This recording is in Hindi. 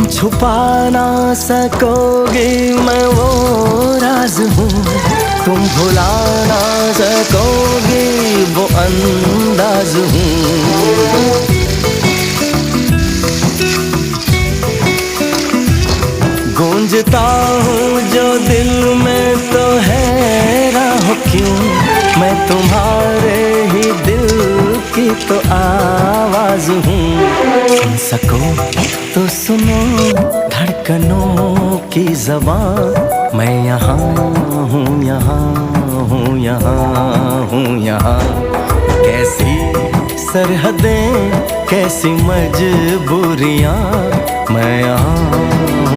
छुपा ना सकोगे मैं वो राज हूँ, तुम भुला ना सकोगे वो अंदाज हूँ। गूंजता हूँ जो दिल में तो हैरान हो क्यों, मैं तुम्हारे ही दिल की तो आवाज हूँ। सुन सको तो सुनो धड़कनों की ज़बान, मैं यहाँ हूँ, यहाँ हूँ, यहाँ हूँ, यहाँ। कैसी सरहदें कैसी मजबूरियाँ, मैं यहाँ